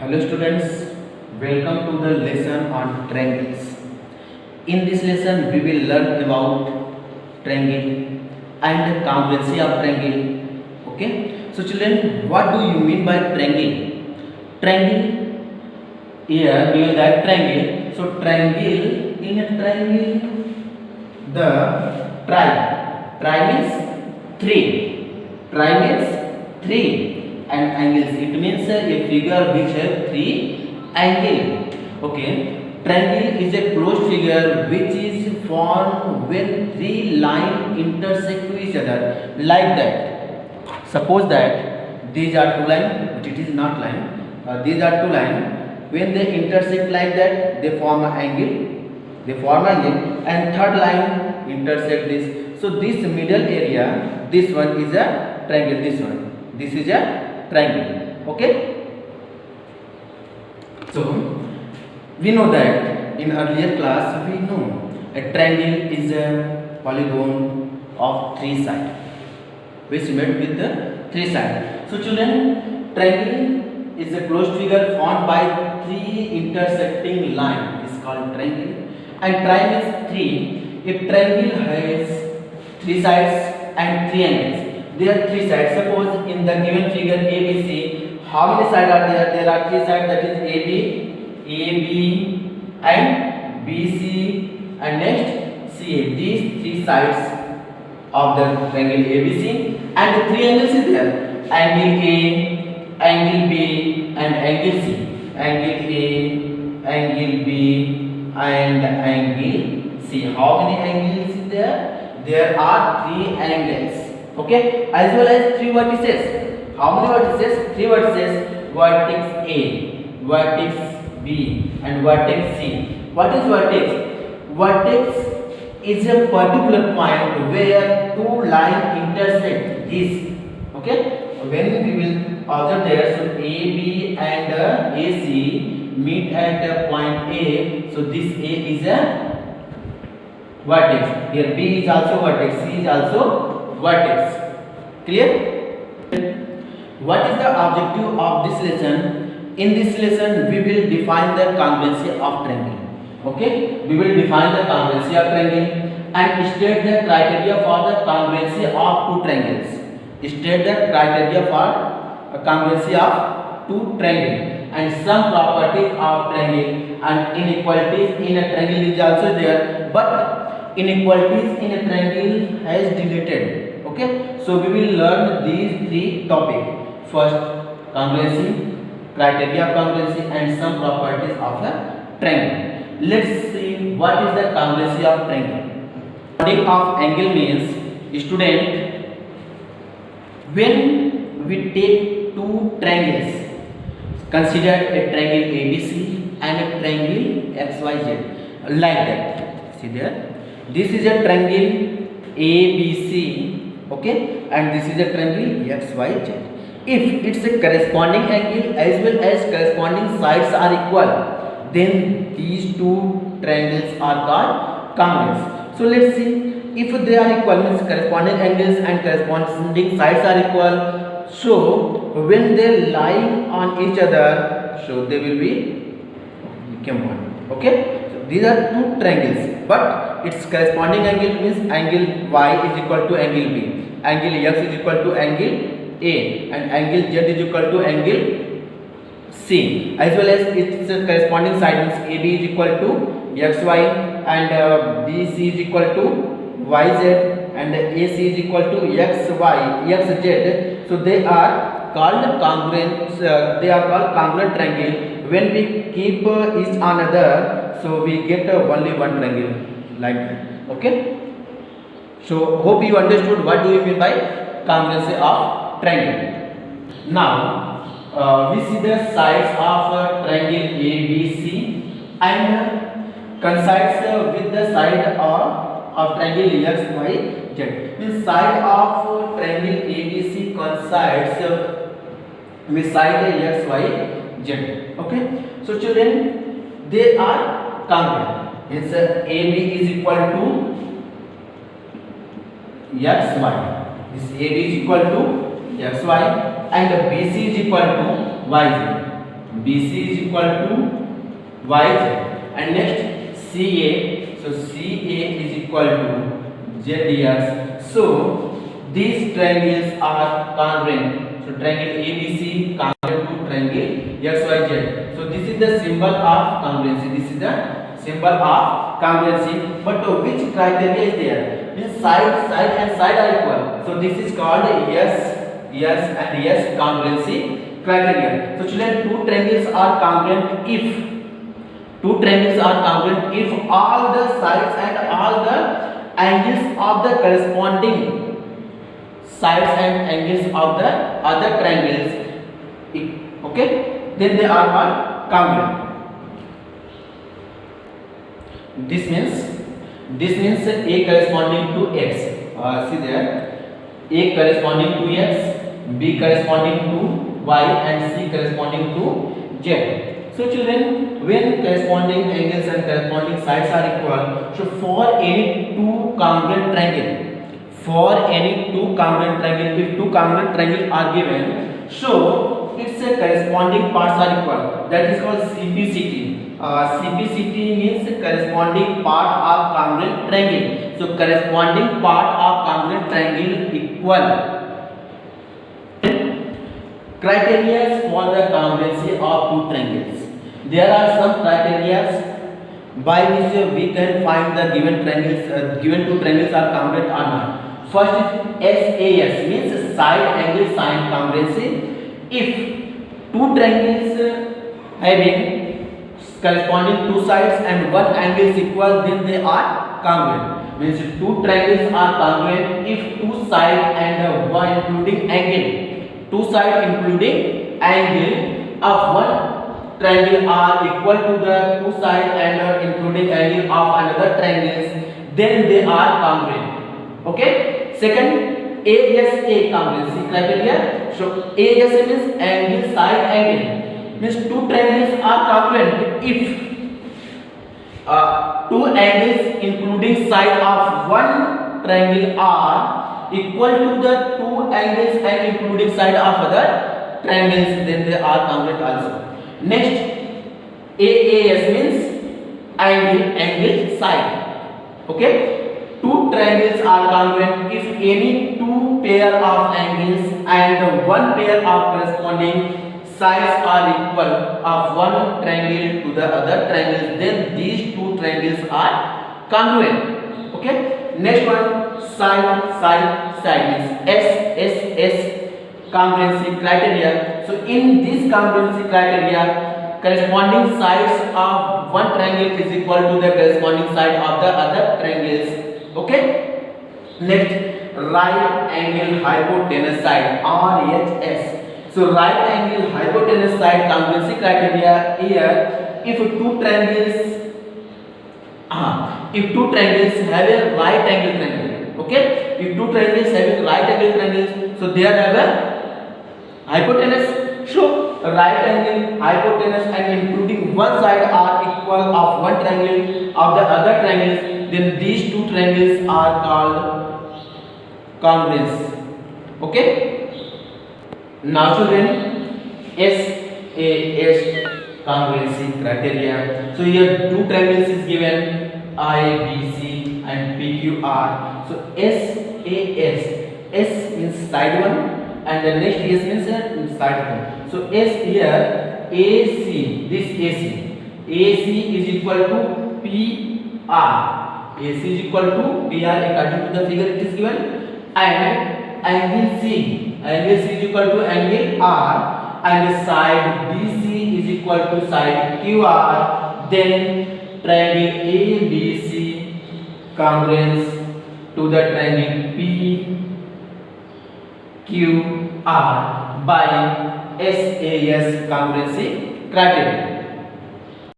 Hello students, welcome to the lesson on triangles. In this lesson we will learn about triangle and congruency of triangle. Okay, so children, what do you mean by triangle? Triangle, here we will write triangle. So triangle, in a triangle, the tri means three, tri means three, and angles, it means a figure which have three angle. Okay, triangle is a closed figure which is formed when three lines intersect to each other, like that. Suppose that these are two lines, but it is not line. These are two lines. When they intersect like that, they form an angle. They form angle, and third line intersect this. So this middle area, this one is a triangle. This is a triangle. Okay. So we know that in earlier class we know a triangle is a polygon of three sides, which made with the three sides. So children, triangle is a closed figure formed by three intersecting lines. It's called triangle. And triangle is three. If triangle has three sides and three angles, there are three sides. Suppose in the given figure ABC, how many sides are there? There are three sides, that is AB, and BC, and next CA. These three sides of the triangle ABC, and the three angles is there: angle A, angle B, and angle C. Angle A, angle B, and angle C. How many angles is there? There are three angles. Okay, as well as three vertices. How many vertices? Three vertices: vertex A, vertex B, and vertex C. What is vertex? Vertex is a particular point where two lines intersect. This. Okay, when we will observe there, so AB and AC meet at point A. So this A is a vertex. Here B is also vertex. C is also vertex. Clear? What is the objective of this lesson? In this lesson we will define the congruency of triangle. Okay, we will define the congruency of triangle and state the criteria for the congruency of two triangles. State the criteria for congruency of two triangles and some properties of triangle, and inequalities in a triangle is also there, but inequalities in a triangle has deleted. Okay, so we will learn these three topics. First, congruency, criteria of congruency, and some properties of a triangle. Let's see what is the congruency of triangle. Property of angle means, student, when we take two triangles, consider a triangle ABC and a triangle XYZ, like that. See there, this is a triangle ABC. Okay, and this is a triangle XYZ. If it's a corresponding angle as well as corresponding sides are equal, then these two triangles are called congruous. So let's see, if they are equal means corresponding angles and corresponding sides are equal. So when they lie on each other, so they will become one. Okay, so these are two triangles, but its corresponding angle means angle Y is equal to angle B, angle X is equal to angle A, and angle Z is equal to angle C, as well as its corresponding side means AB is equal to XY, and BC is equal to YZ, and AC is equal to XZ. So they are called congruent. They are called congruent triangle. When we keep each another, so we get only one triangle, like that. Okay. So hope you understood what do you mean by congruency of triangle. Now we see the sides of triangle ABC and coincides with the side of triangle XYZ. The side of triangle ABC coincides with side XYZ. Okay, so children, they are congruent. Means AB is equal to XY. This AB is equal to XY and BC is equal to YZ. BC is equal to YZ, and next CA, so CA is equal to ZDS. So these triangles are congruent. So triangle ABC congruent to triangle XYZ. So this is the symbol of congruency. This is the symbol of congruency. But which criteria is there? Means side and side are equal. So this is called yes and yes congruency criteria. So children, two triangles are congruent if all the sides and all the angles of the corresponding sides and angles of the other triangles, okay, then they are called congruent. This means A corresponding to X. See there, A corresponding to X, B corresponding to Y, and C corresponding to Z. So children, when corresponding angles and corresponding sides are equal, so for any two congruent triangle, if two congruent triangles are given, so its corresponding parts are equal. That is called CPCT. CPCT means corresponding part of congruent triangle. So corresponding part of congruent triangle equal. Criteria for the congruency of two triangles. There are some criteria by which we can find the given two triangles are congruent or not. First is SAS, means side angle sine congruency. If two triangles having corresponding two sides and one angle is equal, then they are congruent. Means two triangles are congruent if two sides and one including angle of one triangle are equal to the two sides and including angle of another triangles, then they are congruent. Okay. Second, ASA congruency criteria. So ASA means angle side angle. Means two triangles are congruent if two angles including side of one triangle are equal to the two angles and including side of other triangles, then they are congruent also. Next, AAS means angle side. Okay. Two triangles are congruent if any two pair of angles and one pair of corresponding sides are equal of one triangle to the other triangle, then these two triangles are congruent. Okay. Next one, side means SSS congruency criteria. So in this congruency criteria, corresponding sides of one triangle is equal to the corresponding side of the other triangles. Okay. Next, right angle hypotenuse side, RHS. So right angle hypotenuse side congruency criteria here, if two triangles have a right angle triangle, okay, if two triangles having right angle triangles, so they have a hypotenuse. So right angle hypotenuse and including one side are equal of one triangle of the other triangles, then these two triangles are called congruence. Okay. Now children, SAS congruency criteria. So here two triangles is given, IBC and PQR. So S means side one and the next S means side one. So S here AC, this AC is equal to PR. AC is equal to PR according to the figure it is given, and angle C is equal to angle R, and side BC is equal to side QR. Then triangle ABC congruence to the triangle PQR by SAS congruency criteria.